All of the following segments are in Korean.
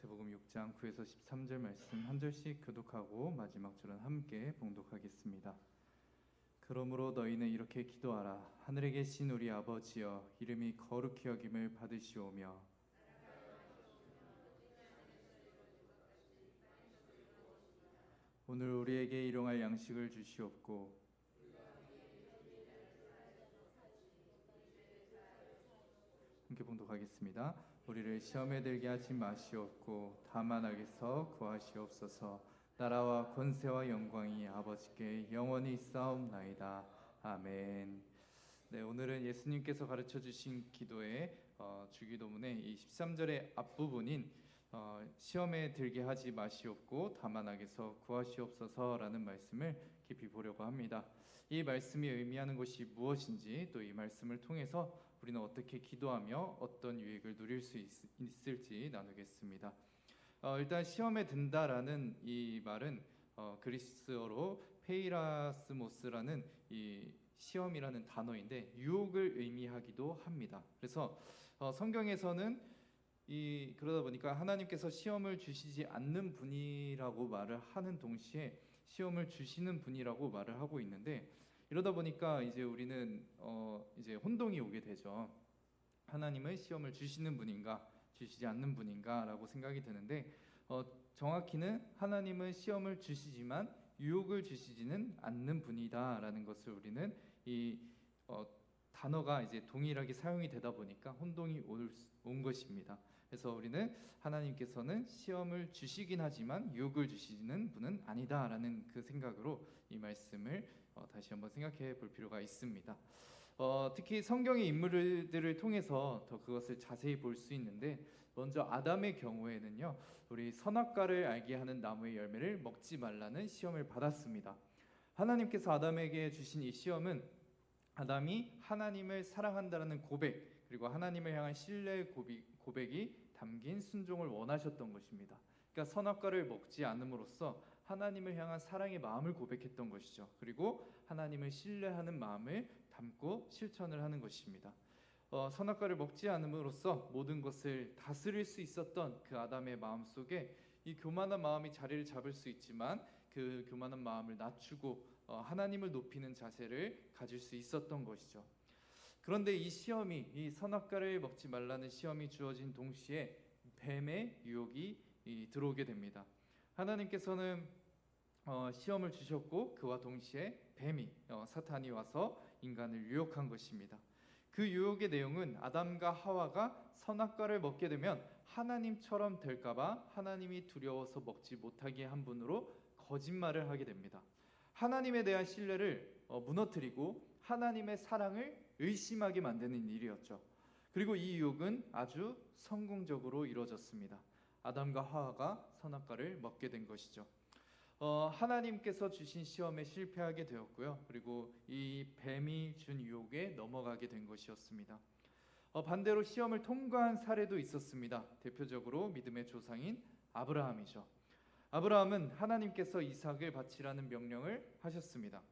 마태복음 6장 9에서 13절 말씀 한 절씩 교독하고 마지막 절은 함께 봉독하겠습니다. 그러므로 너희는 이렇게 기도하라. 하늘에 계신 우리 아버지여, 이름이 거룩히 여김을 받으시오며 오늘 우리에게 일용할 양식을 주시옵고 함께 봉독하겠습니다. 우리를 시험에 들게 하지 마시옵고 다만 악에서 구하시옵소서. 나라와 권세와 영광이 아버지께 영원히 있사옵나이다. 아멘. 네, 오늘은 예수님께서 가르쳐 주신 기도의 주기도문의 이 13절의 앞부분인 시험에 들게 하지 마시옵고 다만 악에서 구하시옵소서라는 말씀을 깊이 보려고 합니다. 이 말씀이 의미하는 것이 무엇인지, 또 이 말씀을 통해서 우리는 어떻게 기도하며 어떤 유익을 누릴 수 있을지 나누겠습니다. 일단 시험에 든다라는 이 말은 그리스어로 페이라스모스라는 이 시험이라는 단어인데 유혹을 의미하기도 합니다. 그래서 성경에서는 그러다 보니까 하나님께서 시험을 주시지 않는 분이라고 말을 하는 동시에 시험을 주시는 분이라고 말을 하고 있는데, 이러다 보니까 이제 우리는 이제 혼동이 오게 되죠. 하나님은 시험을 주시는 분인가 주시지 않는 분인가라고 생각이 드는데, 정확히는 하나님은 시험을 주시지만 유혹을 주시지는 않는 분이다라는 것을 우리는 이 단어가 이제 동일하게 사용이 되다 보니까 혼동이 온 것입니다. 그래서 우리는 하나님께서는 시험을 주시긴 하지만 유혹을 주시는 분은 아니다라는 그 생각으로 이 말씀을 다시 한번 생각해 볼 필요가 있습니다. 특히 성경의 인물들을 통해서 더 그것을 자세히 볼 수 있는데, 먼저 아담의 경우에는요, 우리 선악과를 알게 하는 나무의 열매를 먹지 말라는 시험을 받았습니다. 하나님께서 아담에게 주신 이 시험은 아담이 하나님을 사랑한다라는 고백, 그리고 하나님을 향한 신뢰의 고백이 담긴 순종을 원하셨던 것입니다. 그러니까 선악과를 먹지 않음으로써 하나님을 향한 사랑의 마음을 고백했던 것이죠. 그리고 하나님을 신뢰하는 마음을 담고 실천을 하는 것입니다. 선악과를 먹지 않음으로써 모든 것을 다스릴 수 있었던 그 아담의 마음속에 이 교만한 마음이 자리를 잡을 수 있지만, 그 교만한 마음을 낮추고 하나님을 높이는 자세를 가질 수 있었던 것이죠. 그런데 이 시험이, 이 선악과를 먹지 말라는 시험이 주어진 동시에 뱀의 유혹이 들어오게 됩니다. 하나님께서는 시험을 주셨고 그와 동시에 뱀이 사탄이 와서 인간을 유혹한 것입니다. 그 유혹의 내용은 아담과 하와가 선악과를 먹게 되면 하나님처럼 될까봐 하나님이 두려워서 먹지 못하게 한 분으로 거짓말을 하게 됩니다. 하나님에 대한 신뢰를 무너뜨리고 하나님의 사랑을 의심하게 만드는 일이었죠. 그리고 이 유혹은 아주 성공적으로 이루어졌습니다. 아담과 하와가 선악과를 먹게 된 것이죠. 하나님께서 주신 시험에 실패하게 되었고요. 그리고 이 뱀이 준 유혹에 넘어가게 된 것이었습니다. 반대로 시험을 통과한 사례도 있었습니다. 대표적으로 믿음의 조상인 아브라함이죠. 아브라함은 하나님께서 이삭을 바치라는 명령을 하셨습니다.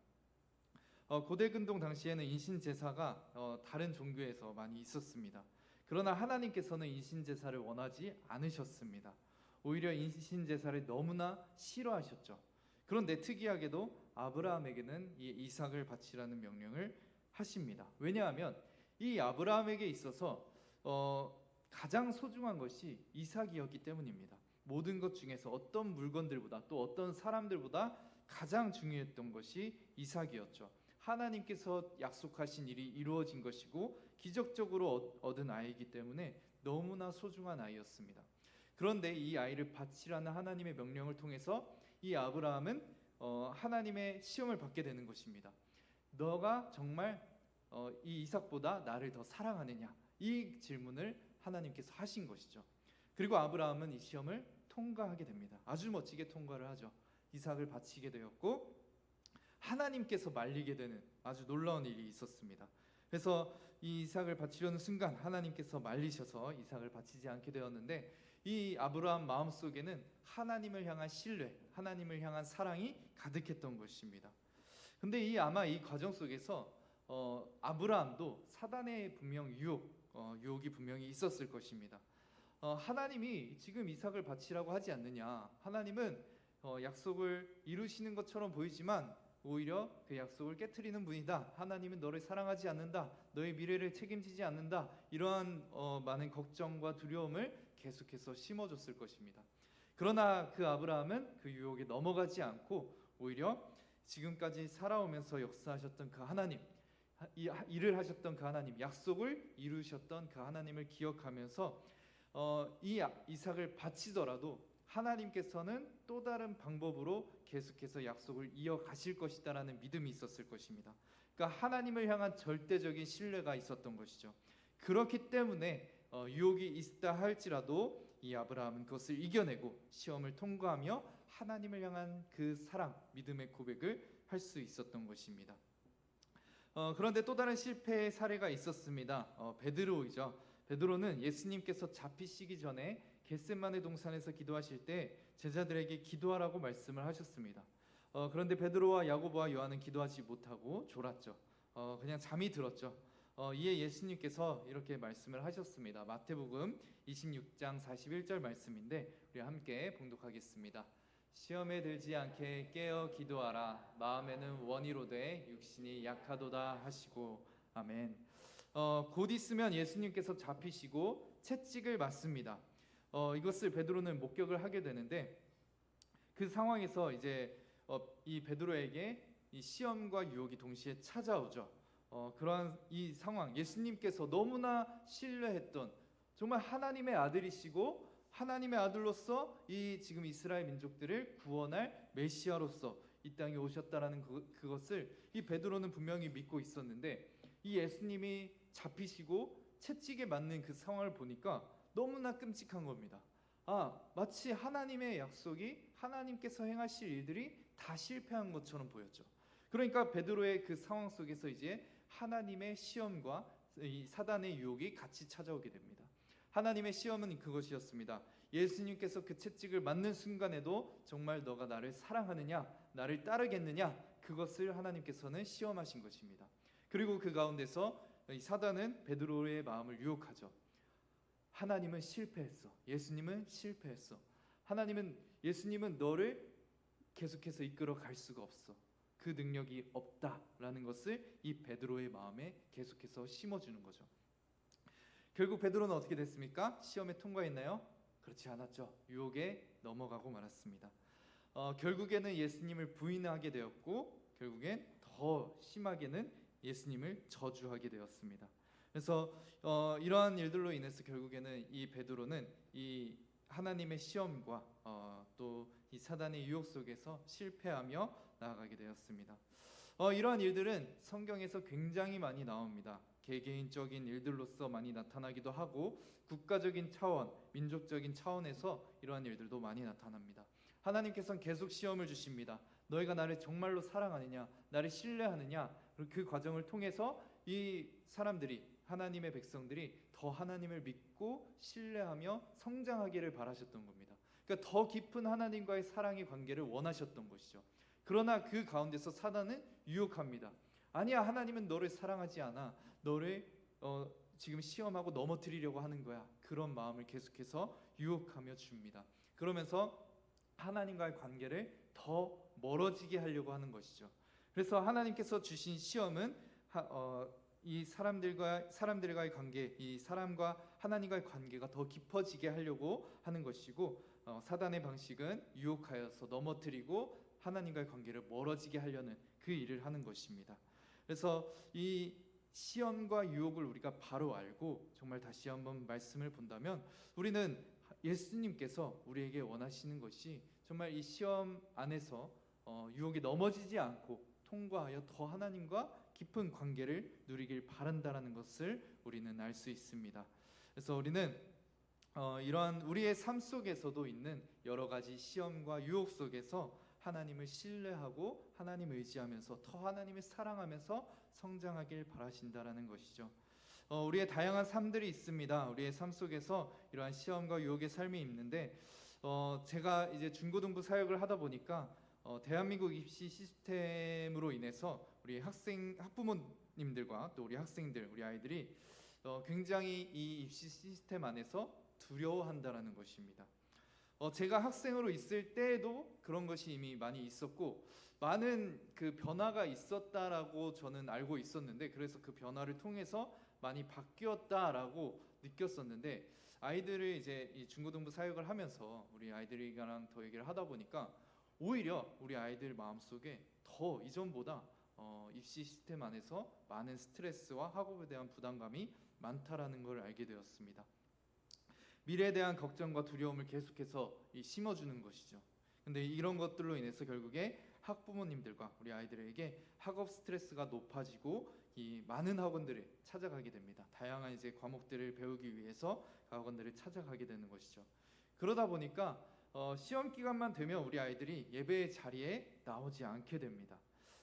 고대 근동 당시에는 인신제사가 다른 종교에서 많이 있었습니다. 그러나 하나님께서는 인신제사를 원하지 않으셨습니다. 오히려 인신제사를 너무나 싫어하셨죠. 그런데 특이하게도 아브라함에게는 이 이삭을 바치라는 명령을 하십니다. 왜냐하면 이 아브라함에게 있어서 가장 소중한 것이 이삭이었기 때문입니다. 모든 것 중에서 어떤 물건들보다, 또 어떤 사람들보다 가장 중요했던 것이 이삭이었죠. 하나님께서 약속하신 일이 이루어진 것이고 기적적으로 얻은 아이이기 때문에 너무나 소중한 아이였습니다. 그런데 이 아이를 바치라는 하나님의 명령을 통해서 이 아브라함은 하나님의 시험을 받게 되는 것입니다. 너가 정말 이 이삭보다 나를 더 사랑하느냐? 이 질문을 하나님께서 하신 것이죠. 그리고 아브라함은 이 시험을 통과하게 됩니다. 아주 멋지게 통과를 하죠. 이삭을 바치게 되었고 하나님께서 말리게 되는 아주 놀라운 일이 있었습니다. 그래서 이 이삭을 바치려는 순간 하나님께서 말리셔서 이삭을 바치지 않게 되었는데, 이 아브라함 마음속에는 하나님을 향한 신뢰, 하나님을 향한 사랑이 가득했던 것입니다. 근데 아마 이 과정 속에서 아브라함도 사단의 분명 유혹이 분명히 있었을 것입니다. 하나님이 지금 이삭을 바치라고 하지 않느냐. 하나님은 약속을 이루시는 것처럼 보이지만 오히려 그 약속을 깨트리는 분이다. 하나님은 너를 사랑하지 않는다. 너의 미래를 책임지지 않는다. 이러한 많은 걱정과 두려움을 계속해서 심어줬을 것입니다. 그러나 그 아브라함은 그 유혹에 넘어가지 않고 오히려 지금까지 살아오면서 역사하셨던 그 하나님, 일을 하셨던 그 하나님, 약속을 이루셨던 그 하나님을 기억하면서 이 이삭을 바치더라도 하나님께서는 또 다른 방법으로 계속해서 약속을 이어가실 것이다라는 믿음이 있었을 것입니다. 그러니까 하나님을 향한 절대적인 신뢰가 있었던 것이죠. 그렇기 때문에 유혹이 있다 할지라도 이 아브라함은 그것을 이겨내고 시험을 통과하며 하나님을 향한 그 사랑, 믿음의 고백을 할 수 있었던 것입니다. 그런데 또 다른 실패의 사례가 있었습니다. 베드로이죠. 베드로는 예수님께서 잡히시기 전에 겟세마네 동산에서 기도하실 때 제자들에게 기도하라고 말씀을 하셨습니다. 그런데 베드로와 야고보와 요한은 기도하지 못하고 졸았죠. 그냥 잠이 들었죠. 이에 예수님께서 이렇게 말씀을 하셨습니다. 마태복음 26장 41절 말씀인데 우리 함께 봉독하겠습니다. 시험에 들지 않게 깨어 기도하라. 마음에는 원이로되 육신이 약하도다 하시고. 아멘. 곧 있으면 예수님께서 잡히시고 채찍을 맞습니다. 이것을 베드로는 목격을 하게 되는데 그 상황에서 이제 이 베드로에게 이 시험과 유혹이 동시에 찾아오죠. 그러한 이 상황, 예수님께서 너무나 신뢰했던 정말 하나님의 아들이시고 하나님의 아들로서 이 지금 이스라엘 민족들을 구원할 메시아로서 이 땅에 오셨다라는 그것을 이 베드로는 분명히 믿고 있었는데 이 예수님이 잡히시고 채찍에 맞는 그 상황을 보니까 너무나 끔찍한 겁니다. 마치 하나님의 약속이 하나님께서 행하실 일들이 다 실패한 것처럼 보였죠. 그러니까 베드로의 그 상황 속에서 이제 하나님의 시험과 이 사단의 유혹이 같이 찾아오게 됩니다. 하나님의 시험은 그것이었습니다. 예수님께서 그 채찍을 맞는 순간에도 정말 너가 나를 사랑하느냐, 나를 따르겠느냐, 그것을 하나님께서는 시험하신 것입니다. 그리고 그 가운데서 이 사단은 베드로의 마음을 유혹하죠. 하나님은 실패했어. 예수님은 실패했어. 예수님은 너를 계속해서 이끌어 갈 수가 없어. 그 능력이 없다라는 것을 이 베드로의 마음에 계속해서 심어주는 거죠. 결국 베드로는 어떻게 됐습니까? 시험에 통과했나요? 그렇지 않았죠. 유혹에 넘어가고 말았습니다. 결국에는 예수님을 부인하게 되었고 결국엔 더 심하게는 예수님을 저주하게 되었습니다. 그래서 이러한 일들로 인해서 결국에는 이 베드로는 이 하나님의 시험과 또 이 사단의 유혹 속에서 실패하며 나아가게 되었습니다. 이러한 일들은 성경에서 굉장히 많이 나옵니다. 개개인적인 일들로서 많이 나타나기도 하고 국가적인 차원, 민족적인 차원에서 이러한 일들도 많이 나타납니다. 하나님께서는 계속 시험을 주십니다. 너희가 나를 정말로 사랑하느냐, 나를 신뢰하느냐. 그 과정을 통해서 이 사람들이, 하나님의 백성들이 더 하나님을 믿고 신뢰하며 성장하기를 바라셨던 겁니다. 그러니까 더 깊은 하나님과의 사랑의 관계를 원하셨던 것이죠. 그러나 그 가운데서 사단은 유혹합니다. 아니야, 하나님은 너를 사랑하지 않아. 너를 지금 시험하고 넘어뜨리려고 하는 거야. 그런 마음을 계속해서 유혹하며 줍니다. 그러면서 하나님과의 관계를 더 멀어지게 하려고 하는 것이죠. 그래서 하나님께서 주신 시험은 이 사람들과의 관계, 이 사람과 하나님과의 관계가 더 깊어지게 하려고 하는 것이고 사단의 방식은 유혹하여서 넘어뜨리고 하나님과의 관계를 멀어지게 하려는 그 일을 하는 것입니다. 그래서 이 시험과 유혹을 우리가 바로 알고 정말 다시 한번 말씀을 본다면 우리는 예수님께서 우리에게 원하시는 것이 정말 이 시험 안에서 유혹에 넘어지지 않고 통과하여 더 하나님과 깊은 관계를 누리길 바란다라는 것을 우리는 알 수 있습니다. 그래서 우리는 이러한 우리의 삶 속에서도 있는 여러 가지 시험과 유혹 속에서 하나님을 신뢰하고 하나님을 의지하면서 더 하나님을 사랑하면서 성장하길 바라신다라는 것이죠. 우리의 다양한 삶들이 있습니다. 우리의 삶 속에서 이러한 시험과 유혹의 삶이 있는데 제가 이제 중고등부 사역을 하다 보니까 대한민국 입시 시스템으로 인해서 우리 학부모님들과 또 우리 학생들, 우리 아이들이 굉장히 이 입시 시스템 안에서 두려워한다라는 것입니다. 제가 학생으로 있을 때에도 그런 것이 이미 많이 있었고 많은 그 변화가 있었다라고 저는 알고 있었는데, 그래서 그 변화를 통해서 많이 바뀌었다라고 느꼈었는데, 아이들을 이제 이 중고등부 사역을 하면서 우리 아이들이랑 더 얘기를 하다 보니까 오히려 우리 아이들 마음속에 더 이전보다 입시 시스템 안에서 많은 스트레스와 학업에 대한 부담감이 많다라는 걸 알게 되었습니다. 미래에 대한 걱정과 두려움을 계속해서 심어주는 것이죠. 근데 이런 것들로 인해서 결국에 학부모님들과 우리 아이들에게 학업 스트레스가 높아지고 이 많은 학원들을 찾아가게 됩니다. 다양한 이제 과목들을 배우기 위해서 그 학원들을 찾아가게 되는 것이죠. 그러다 보니까 시험 기간만 되면 우리 아이들이 예배 자리에 나오지 않게 됩니다.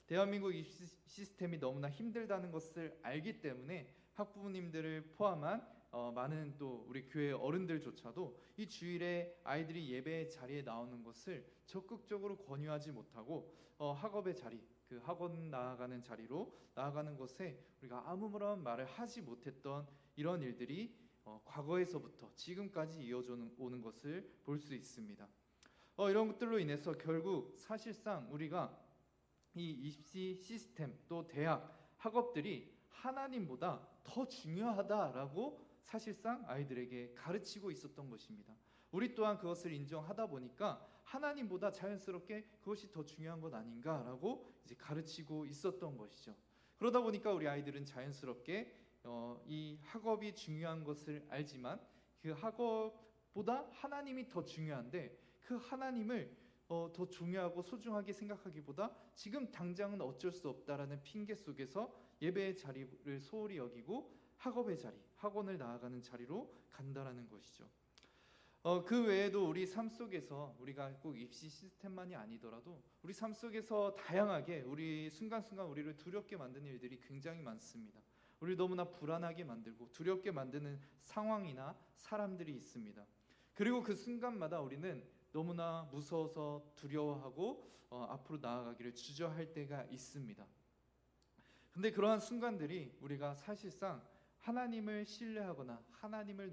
대한민국 입시 시스템이 너무나 힘들다는 것을 알기 때문에 학부모님들을 포함한 많은 또 우리 교회 어른들조차도 이 주일에 아이들이 예배 자리에 나오는 것을 적극적으로 권유하지 못하고 학업의 자리, 그 학원 나아가는 자리로 나아가는 것에 우리가 아무런 말을 하지 못했던 이런 일들이 과거에서부터 지금까지 이어져 오는 것을 볼 수 있습니다. 이런 것들로 인해서 결국 사실상 우리가 이 입시 시스템 또 대학 학업들이 하나님보다 더 중요하다라고 사실상 아이들에게 가르치고 있었던 것입니다. 우리 또한 그것을 인정하다 보니까 하나님보다 자연스럽게 그것이 더 중요한 것 아닌가라고 이제 가르치고 있었던 것이죠. 그러다 보니까 우리 아이들은 자연스럽게 이 학업이 중요한 것을 알지만 그 학업보다 하나님이 더 중요한데, 그 하나님을 더 중요하고 소중하게 생각하기보다 지금 당장은 어쩔 수 없다라는 핑계 속에서 예배의 자리를 소홀히 여기고 학업의 자리, 학원을 나아가는 자리로 간다라는 것이죠. 그 외에도 우리 삶 속에서 우리가 꼭 입시 시스템만이 아니더라도 우리 삶 속에서 다양하게 우리 순간순간 우리를 두렵게 만드는 일들이 굉장히 많습니다. 우리를 너무나 불안하게 만들고 두렵게 만드는 상황이나 사람들이 있습니다. 그리고 그 순간마다 우리는 너무나 무서워서 두려워하고 앞으로 나아가기를 주저할 때가 있습니다. 근데 그러한 순간들이 우리가 사실상 하나님을 신뢰하거나 하나님을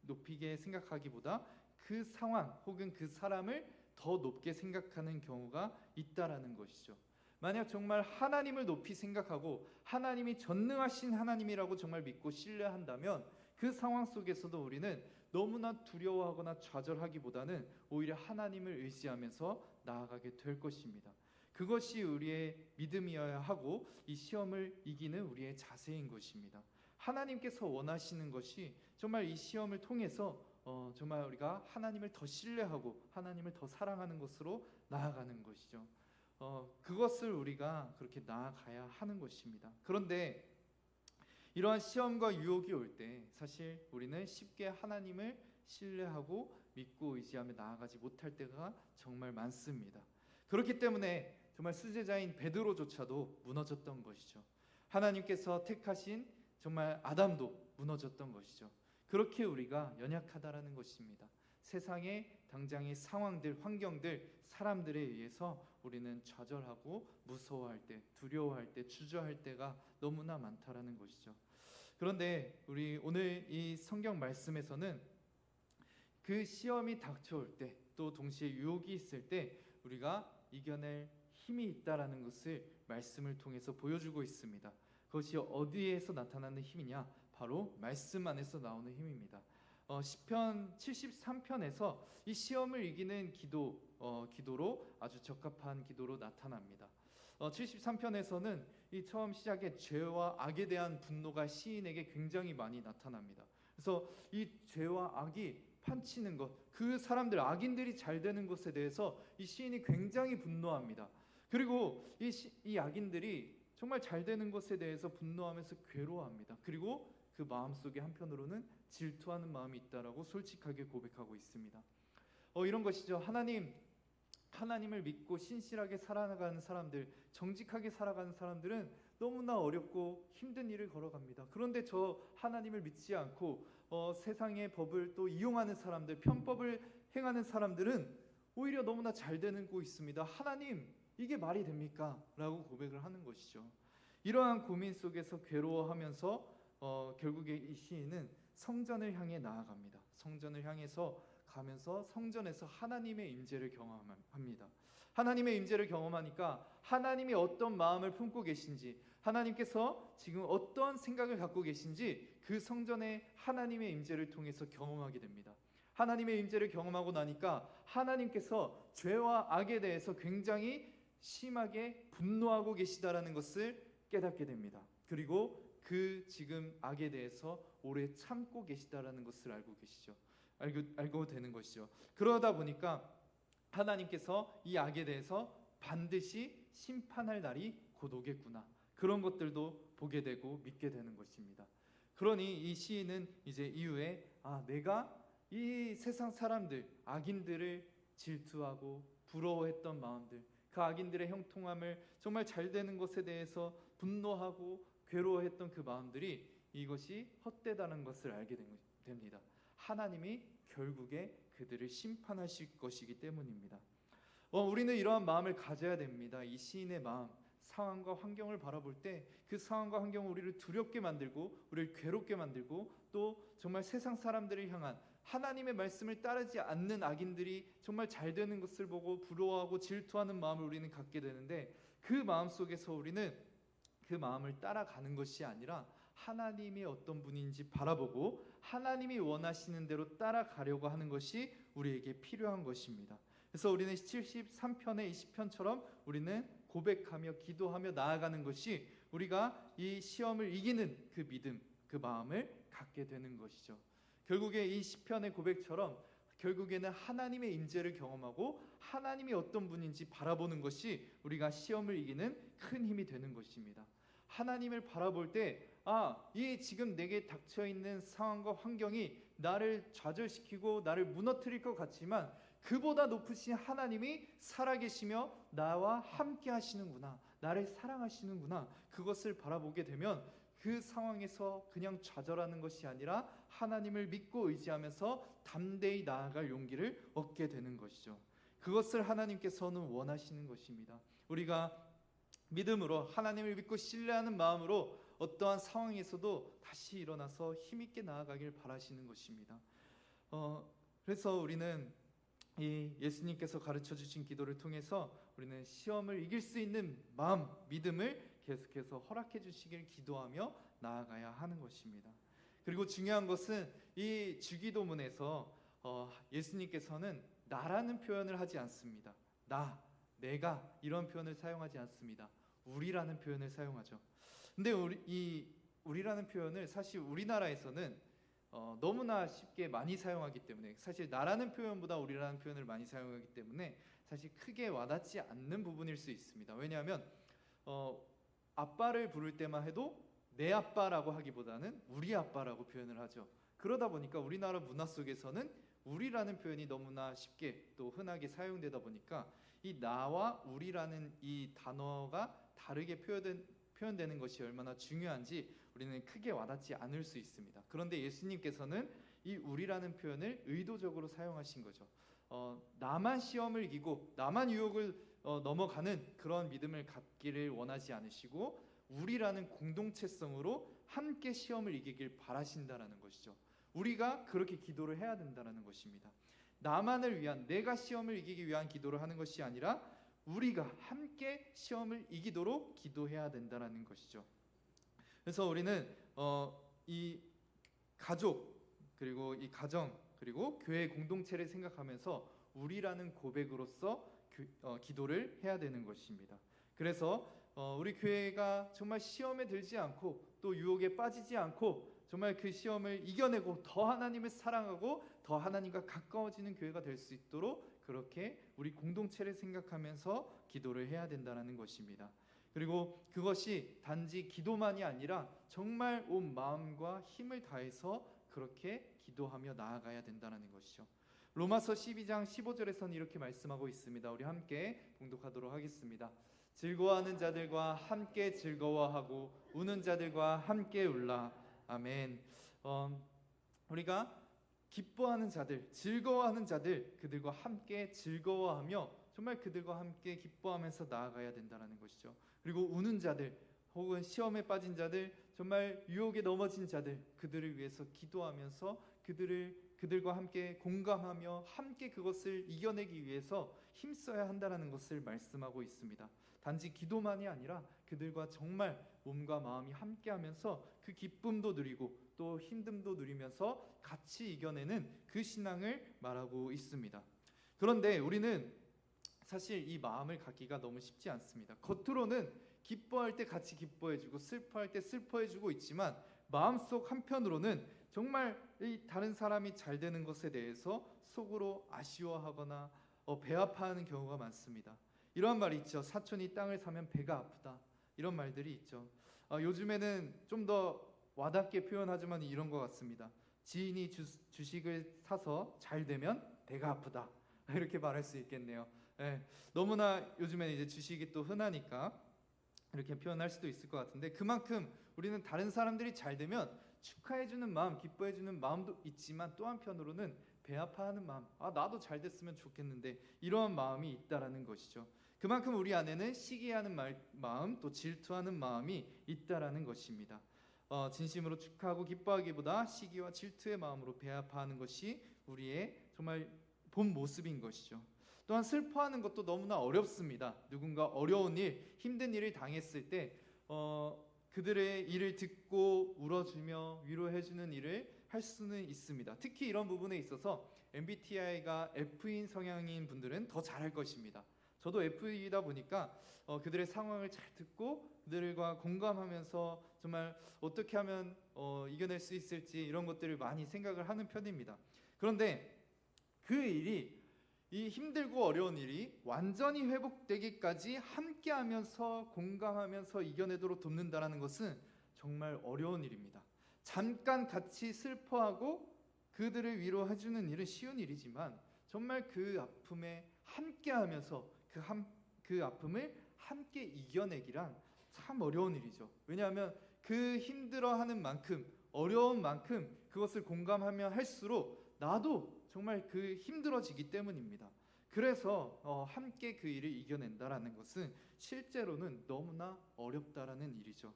높이게 생각하기보다 그 상황 혹은 그 사람을 더 높게 생각하는 경우가 있다라는 것이죠. 만약 정말 하나님을 높이 생각하고 하나님이 전능하신 하나님이라고 정말 믿고 신뢰한다면 그 상황 속에서도 우리는 너무나 두려워하거나 좌절하기보다는 오히려 하나님을 의지하면서 나아가게 될 것입니다. 그것이 우리의 믿음이어야 하고 이 시험을 이기는 우리의 자세인 것입니다. 하나님께서 원하시는 것이 정말 이 시험을 통해서 정말 우리가 하나님을 더 신뢰하고 하나님을 더 사랑하는 것으로 나아가는 것이죠. 그것을 우리가 그렇게 나아가야 하는 것입니다. 그런데 이러한 시험과 유혹이 올 때 사실 우리는 쉽게 하나님을 신뢰하고 믿고 의지하며 나아가지 못할 때가 정말 많습니다. 그렇기 때문에 정말 수제자인 베드로조차도 무너졌던 것이죠. 하나님께서 택하신 정말 아담도 무너졌던 것이죠. 그렇게 우리가 연약하다라는 것입니다. 세상의 당장의 상황들, 환경들, 사람들에 의해서 우리는 좌절하고 무서워할 때, 두려워할 때, 주저할 때가 너무나 많다라는 것이죠. 그런데 우리 오늘 이 성경 말씀에서는 그 시험이 닥쳐올 때, 또 동시에 유혹이 있을 때 우리가 이겨낼 힘이 있다라는 것을 말씀을 통해서 보여주고 있습니다. 그것이 어디에서 나타나는 힘이냐? 바로 말씀 안에서 나오는 힘입니다. 시편 73편에서 이 시험을 이기는 기도로 아주 적합한 기도로 나타납니다. 73편에서는 이 처음 시작에 죄와 악에 대한 분노가 시인에게 굉장히 많이 나타납니다. 그래서 이 죄와 악이 판치는 것, 그 사람들 악인들이 잘 되는 것에 대해서 이 시인이 굉장히 분노합니다. 그리고 이 악인들이 정말 잘 되는 것에 대해서 분노하면서 괴로워합니다. 그리고 그 마음속에 한편으로는 질투하는 마음이 있다라고 솔직하게 고백하고 있습니다. 이런 것이죠. 하나님을 믿고 신실하게 살아가는 사람들, 정직하게 살아가는 사람들은 너무나 어렵고 힘든 일을 걸어갑니다. 그런데 저 하나님을 믿지 않고 세상의 법을 또 이용하는 사람들, 편법을 행하는 사람들은 오히려 너무나 잘 되고 있습니다. 하나님, 이게 말이 됩니까? 라고 고백을 하는 것이죠. 이러한 고민 속에서 괴로워하면서 결국에 이 시인은 성전을 향해 나아갑니다. 성전을 향해서 가면서 성전에서 하나님의 임재를 경험합니다. 하나님의 임재를 경험하니까 하나님이 어떤 마음을 품고 계신지, 하나님께서 지금 어떤 생각을 갖고 계신지 그 성전의 하나님의 임재를 통해서 경험하게 됩니다. 하나님의 임재를 경험하고 나니까 하나님께서 죄와 악에 대해서 굉장히 심하게 분노하고 계시다라는 것을 깨닫게 됩니다. 그리고 그 지금 악에 대해서 오래 참고 계시다라는 것을 알고 되는 것이죠. 그러다 보니까 하나님께서 이 악에 대해서 반드시 심판할 날이 곧 오겠구나, 그런 것들도 보게 되고 믿게 되는 것입니다. 그러니 이 시인은 이제 이후에 내가 이 세상 사람들, 악인들을 질투하고 부러워했던 마음들, 그 악인들의 형통함을 정말 잘 되는 것에 대해서 분노하고 괴로워했던 그 마음들이 이것이 헛되다는 것을 알게 됩니다. 하나님이 결국에 그들을 심판하실 것이기 때문입니다. 우리는 이러한 마음을 가져야 됩니다. 이 시인의 마음, 상황과 환경을 바라볼 때 그 상황과 환경은 우리를 두렵게 만들고 우리를 괴롭게 만들고 또 정말 세상 사람들을 향한 하나님의 말씀을 따르지 않는 악인들이 정말 잘 되는 것을 보고 부러워하고 질투하는 마음을 우리는 갖게 되는데, 그 마음 속에서 우리는 그 마음을 따라가는 것이 아니라 하나님이 어떤 분인지 바라보고 하나님이 원하시는 대로 따라가려고 하는 것이 우리에게 필요한 것입니다. 그래서 우리는 73편의 20편처럼 우리는 고백하며 기도하며 나아가는 것이 우리가 이 시험을 이기는 그 믿음, 그 마음을 갖게 되는 것이죠. 결국에 이 시편의 고백처럼 결국에는 하나님의 임재를 경험하고 하나님이 어떤 분인지 바라보는 것이 우리가 시험을 이기는 큰 힘이 되는 것입니다. 하나님을 바라볼 때 이 지금 내게 닥쳐 있는 상황과 환경이 나를 좌절시키고 나를 무너뜨릴 것 같지만 그보다 높으신 하나님이 살아계시며 나와 함께 하시는구나, 나를 사랑하시는구나, 그것을 바라보게 되면 그 상황에서 그냥 좌절하는 것이 아니라 하나님을 믿고 의지하면서 담대히 나아갈 용기를 얻게 되는 것이죠. 그것을 하나님께서는 원하시는 것입니다. 우리가 믿음으로 하나님을 믿고 신뢰하는 마음으로 어떠한 상황에서도 다시 일어나서 힘있게 나아가길 바라시는 것입니다. 그래서 우리는 이 예수님께서 가르쳐 주신 기도를 통해서 우리는 시험을 이길 수 있는 마음, 믿음을 계속해서 허락해 주시길 기도하며 나아가야 하는 것입니다. 그리고 중요한 것은 이 주기도문에서 예수님께서는 나라는 표현을 하지 않습니다. 내가 이런 표현을 사용하지 않습니다. 우리라는 표현을 사용하죠. 근데 우리라는 표현을 사실 우리나라에서는 너무나 쉽게 많이 사용하기 때문에, 사실 나라는 표현보다 우리라는 표현을 많이 사용하기 때문에 사실 크게 와닿지 않는 부분일 수 있습니다. 왜냐하면 아빠를 부를 때만 해도 내 아빠라고 하기보다는 우리 아빠라고 표현을 하죠. 그러다 보니까 우리나라 문화 속에서는 우리라는 표현이 너무나 쉽게 또 흔하게 사용되다 보니까 이 나와 우리라는 이 단어가 다르게 표현되는 것이 얼마나 중요한지 우리는 크게 와닿지 않을 수 있습니다. 그런데 예수님께서는 이 우리라는 표현을 의도적으로 사용하신 거죠. 나만 시험을 이기고 나만 유혹을 넘어가는 그런 믿음을 갖기를 원하지 않으시고 우리라는 공동체성으로 함께 시험을 이기길 바라신다라는 것이죠. 우리가 그렇게 기도를 해야 된다는 것입니다. 나만을 위한, 내가 시험을 이기기 위한 기도를 하는 것이 아니라 우리가 함께 시험을 이기도록 기도해야 된다는 것이죠. 그래서 우리는 이 가족, 그리고 이 가정, 그리고 교회 공동체를 생각하면서 우리라는 고백으로서 기도를 해야 되는 것입니다. 그래서 우리 교회가 정말 시험에 들지 않고 또 유혹에 빠지지 않고 정말 그 시험을 이겨내고 더 하나님을 사랑하고 더 하나님과 가까워지는 교회가 될 수 있도록 그렇게 우리 공동체를 생각하면서 기도를 해야 된다는 것입니다. 그리고 그것이 단지 기도만이 아니라 정말 온 마음과 힘을 다해서 그렇게 기도하며 나아가야 된다는 것이죠. 로마서 12장 15절에서는 이렇게 말씀하고 있습니다. 우리 함께 봉독하도록 하겠습니다. 즐거워하는 자들과 함께 즐거워하고 우는 자들과 함께 울라. 아멘. 우리가 기뻐하는 자들, 즐거워하는 자들, 그들과 함께 즐거워하며 정말 그들과 함께 기뻐하면서 나아가야 된다는 것이죠. 그리고 우는 자들, 혹은 시험에 빠진 자들, 정말 유혹에 넘어진 자들, 그들을 위해서 기도하면서 그 그들과 함께 공감하며 함께 그것을 이겨내기 위해서 힘써야 한다는 것을 말씀하고 있습니다. 단지 기도만이 아니라 그들과 정말 몸과 마음이 함께하면서 그 기쁨도 누리고 또 힘듦도 누리면서 같이 이겨내는 그 신앙을 말하고 있습니다. 그런데 우리는 사실 이 마음을 갖기가 너무 쉽지 않습니다. 겉으로는 기뻐할 때 같이 기뻐해주고 슬퍼할 때 슬퍼해주고 있지만 마음속 한편으로는 정말 이 다른 사람이 잘 되는 것에 대해서 속으로 아쉬워하거나 배 아파하는 경우가 많습니다. 이런 말이 있죠. 사촌이 땅을 사면 배가 아프다. 이런 말들이 있죠. 요즘에는 좀 더 와닿게 표현하지만 이런 것 같습니다. 지인이 주식을 사서 잘 되면 배가 아프다. 이렇게 말할 수 있겠네요. 예, 너무나 요즘에는 이제 주식이 또 흔하니까 이렇게 표현할 수도 있을 것 같은데, 그만큼 우리는 다른 사람들이 잘 되면 축하해주는 마음, 기뻐해주는 마음도 있지만 또 한편으로는 배 아파하는 마음, 나도 잘 됐으면 좋겠는데, 이러한 마음이 있다라는 것이죠. 그만큼 우리 안에는 시기하는 마음, 또 질투하는 마음이 있다라는 것입니다. 진심으로 축하하고 기뻐하기보다 시기와 질투의 마음으로 배 아파하는 것이 우리의 정말 본 모습인 것이죠. 또한 슬퍼하는 것도 너무나 어렵습니다. 누군가 어려운 일, 힘든 일을 당했을 때 그들의 일을 듣고 울어주며 위로해주는 일을 할 수는 있습니다. 특히 이런 부분에 있어서 MBTI가 F인 성향인 분들은 더 잘할 것입니다. 저도 F이다 보니까 그들의 상황을 잘 듣고 그들과 공감하면서 정말 어떻게 하면 이겨낼 수 있을지 이런 것들을 많이 생각을 하는 편입니다. 그런데 그 일이, 이 힘들고 어려운 일이 완전히 회복되기까지 함께하면서 공감하면서 이겨내도록 돕는다는 것은 정말 어려운 일입니다. 잠깐 같이 슬퍼하고 그들을 위로해주는 일은 쉬운 일이지만 정말 그 아픔에 함께하면서 그 아픔을 함께 이겨내기란 참 어려운 일이죠. 왜냐하면 그 힘들어하는 만큼, 어려운 만큼 그것을 공감하며 할수록 나도 정말 그 힘들어지기 때문입니다. 그래서 함께 그 일을 이겨낸다라는 것은 실제로는 너무나 어렵다라는 일이죠.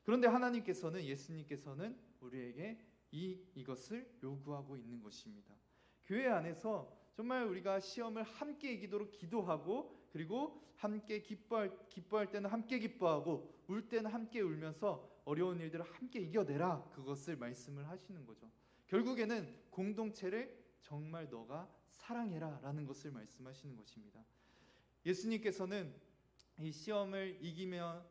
그런데 하나님께서는, 예수님께서는 우리에게 이것을 요구하고 있는 것입니다. 교회 안에서 정말 우리가 시험을 함께 이기도록 기도하고, 그리고 함께 기뻐할 때는 함께 기뻐하고, 울 때는 함께 울면서 어려운 일들을 함께 이겨내라, 그것을 말씀을 하시는 거죠. 결국에는 공동체를 정말 너가 사랑해라 라는 것을 말씀하시는 것입니다. 예수님께서는 이 시험을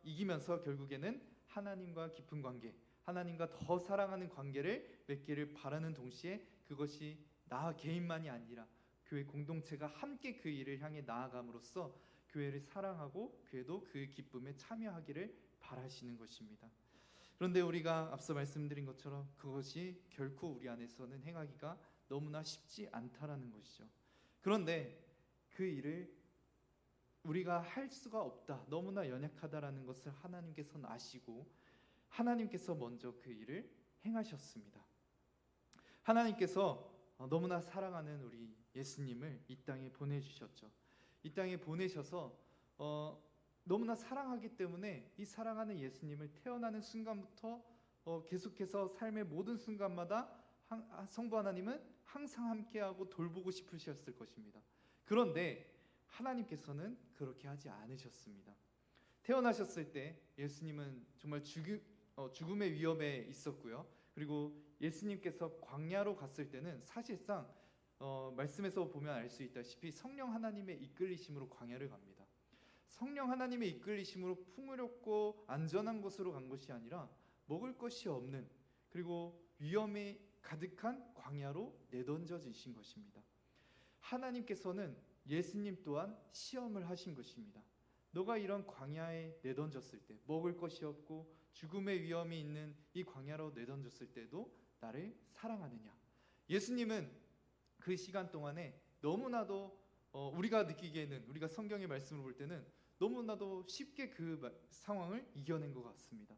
이기면서 결국에는 하나님과 깊은 관계, 하나님과 더 사랑하는 관계를 맺기를 바라는 동시에, 그것이 나 개인만이 아니라 교회 공동체가 함께 그 일을 향해 나아감으로써 교회를 사랑하고 교회도 그 기쁨에 참여하기를 바라시는 것입니다. 그런데 우리가 앞서 말씀드린 것처럼 그것이 결코 우리 안에서는 행하기가 너무나 쉽지 않다라는 것이죠. 그런데 그 일을 우리가 할 수가 없다, 너무나 연약하다라는 것을 하나님께서는 아시고 하나님께서 먼저 그 일을 행하셨습니다. 하나님께서 너무나 사랑하는 우리 예수님을 이 땅에 보내주셨죠. 이 땅에 보내셔서 너무나 사랑하기 때문에 이 사랑하는 예수님을 태어나는 순간부터 계속해서 삶의 모든 순간마다 성부 하나님은 항상 함께하고 돌보고 싶으셨을 것입니다. 그런데 하나님께서는 그렇게 하지 않으셨습니다. 태어나셨을 때 예수님은 정말 죽음의 위험에 있었고요. 그리고 예수님께서 광야로 갔을 때는 사실상 말씀에서 보면 알 수 있다시피 성령 하나님의 이끌리심으로 광야를 갑니다. 성령 하나님의 이끌리심으로 풍요롭고 안전한 곳으로 간 것이 아니라 먹을 것이 없는, 그리고 위험이 가득한 광야로 내던져지신 것입니다. 하나님께서는 예수님 또한 시험을 하신 것입니다. 너가 이런 광야에 내던졌을 때, 먹을 것이 없고 죽음의 위험이 있는 이 광야로 내던졌을 때도 나를 사랑하느냐? 예수님은 그 시간 동안에 너무나도 우리가 느끼기에는, 우리가 성경의 말씀을 볼 때는 너무나도 쉽게 그 상황을 이겨낸 것 같습니다.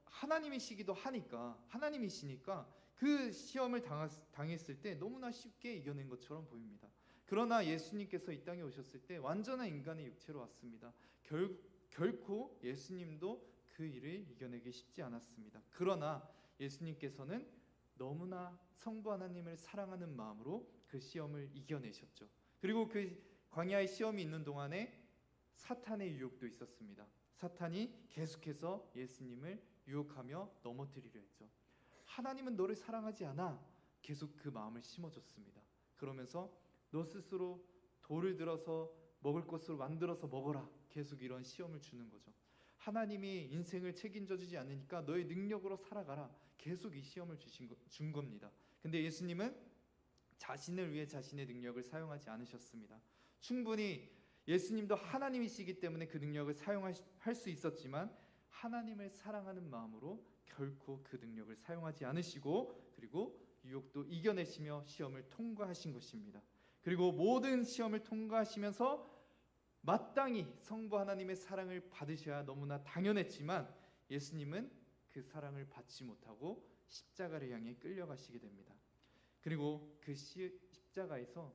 하나님이시기도 하니까, 하나님이시니까 그 시험을 당했을 때 너무나 쉽게 이겨낸 것처럼 보입니다. 그러나 예수님께서 이 땅에 오셨을 때 완전한 인간의 육체로 왔습니다. 결코 예수님도 그 일을 이겨내기 쉽지 않았습니다. 그러나 예수님께서는 너무나 성부 하나님을 사랑하는 마음으로 그 시험을 이겨내셨죠. 그리고 그 광야의 시험이 있는 동안에 사탄의 유혹도 있었습니다. 사탄이 계속해서 예수님을 유혹하며 넘어뜨리려 했죠. 하나님은 너를 사랑하지 않아. 계속 그 마음을 심어줬습니다. 그러면서 너 스스로 돌을 들어서 먹을 것으로 만들어서 먹어라. 계속 이런 시험을 주는 거죠. 하나님이 인생을 책임져 주지 않으니까 너의 능력으로 살아가라. 계속 이 시험을 준 겁니다. 근데 예수님은 자신을 위해 자신의 능력을 사용하지 않으셨습니다. 충분히 예수님도 하나님이시기 때문에 그 능력을 사용할 수 있었지만 하나님을 사랑하는 마음으로 결코 그 능력을 사용하지 않으시고 그리고 유혹도 이겨내시며 시험을 통과하신 것입니다. 그리고 모든 시험을 통과하시면서 마땅히 성부 하나님의 사랑을 받으셔야 너무나 당연했지만 예수님은 그 사랑을 받지 못하고 십자가를 향해 끌려가시게 됩니다. 그리고 그 십자가에서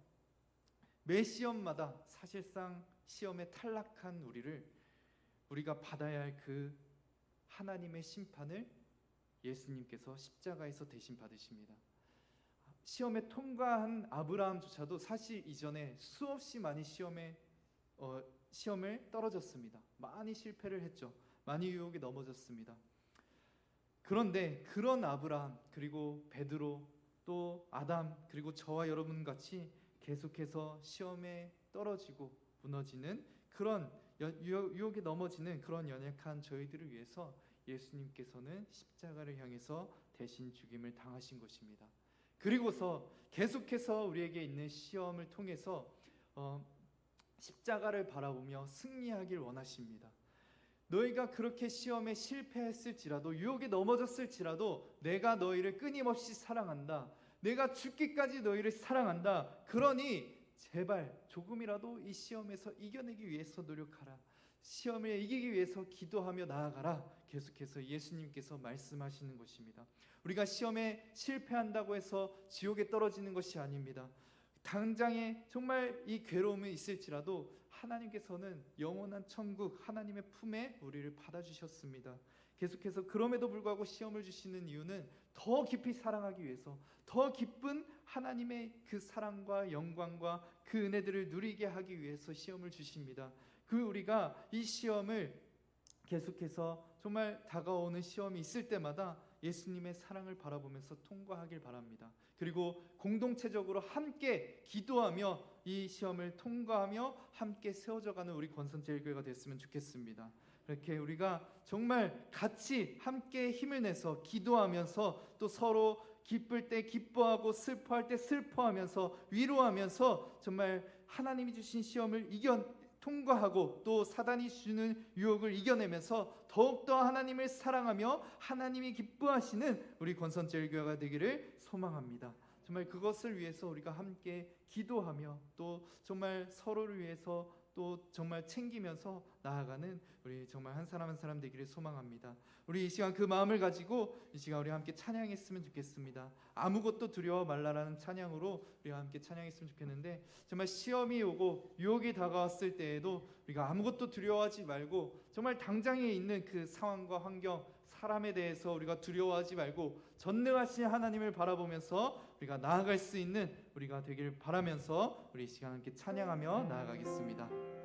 매 시험마다 사실상 시험에 탈락한 우리가 받아야 할 그 하나님의 심판을 예수님께서 십자가에서 대신 받으십니다. 시험에 통과한 아브라함조차도 사실 이전에 수없이 많이 시험을 떨어졌습니다. 많이 실패를 했죠. 많이 유혹에 넘어졌습니다. 그런데 그런 아브라함 그리고 베드로 또 아담 그리고 저와 여러분 같이 계속해서 시험에 떨어지고 무너지는 그런 유혹에 넘어지는 그런 연약한 저희들을 위해서 예수님께서는 십자가를 향해서 대신 죽임을 당하신 것입니다. 그리고서 계속해서 우리에게 있는 시험을 통해서 십자가를 바라보며 승리하길 원하십니다. 너희가 그렇게 시험에 실패했을지라도 유혹에 넘어졌을지라도 내가 너희를 끊임없이 사랑한다. 내가 죽기까지 너희를 사랑한다. 그러니 제발 조금이라도 이 시험에서 이겨내기 위해서 노력하라. 시험을 이기기 위해서 기도하며 나아가라. 계속해서 예수님께서 말씀하시는 것입니다. 우리가 시험에 실패한다고 해서 지옥에 떨어지는 것이 아닙니다. 당장에 정말 이 괴로움이 있을지라도 하나님께서는 영원한 천국 하나님의 품에 우리를 받아주셨습니다. 계속해서 그럼에도 불구하고 시험을 주시는 이유는 더 깊이 사랑하기 위해서 더 깊은 하나님의 그 사랑과 영광과 그 은혜들을 누리게 하기 위해서 시험을 주십니다. 우리가 이 시험을 계속해서 정말 다가오는 시험이 있을 때마다 예수님의 사랑을 바라보면서 통과하길 바랍니다. 그리고 공동체적으로 함께 기도하며 이 시험을 통과하며 함께 세워져가는 우리 권선제일교회가 됐으면 좋겠습니다. 이렇게 우리가 정말 같이 함께 힘을 내서 기도하면서 또 서로 기쁠 때 기뻐하고 슬퍼할 때 슬퍼하면서 위로하면서 정말 하나님이 주신 시험을 통과하고 또 사단이 주는 유혹을 이겨내면서 더욱더 하나님을 사랑하며 하나님이 기뻐하시는 우리 권선제일교회가 되기를 소망합니다. 정말 그것을 위해서 우리가 함께 기도하며 또 정말 서로를 위해서 또 정말 챙기면서 나아가는 우리 정말 한 사람 한 사람 되기를 소망합니다. 우리 이 시간 그 마음을 가지고 이 시간 우리 함께 찬양했으면 좋겠습니다. 아무것도 두려워 말라라는 찬양으로 우리가 함께 찬양했으면 좋겠는데 정말 시험이 오고 유혹이 다가왔을 때에도 우리가 아무것도 두려워하지 말고 정말 당장에 있는 그 상황과 환경 사람에 대해서 우리가 두려워하지 말고 전능하신 하나님을 바라보면서 우리가 나아갈 수 있는 우리가 되길 바라면서 우리 이 시간 함께 찬양하며 나아가겠습니다.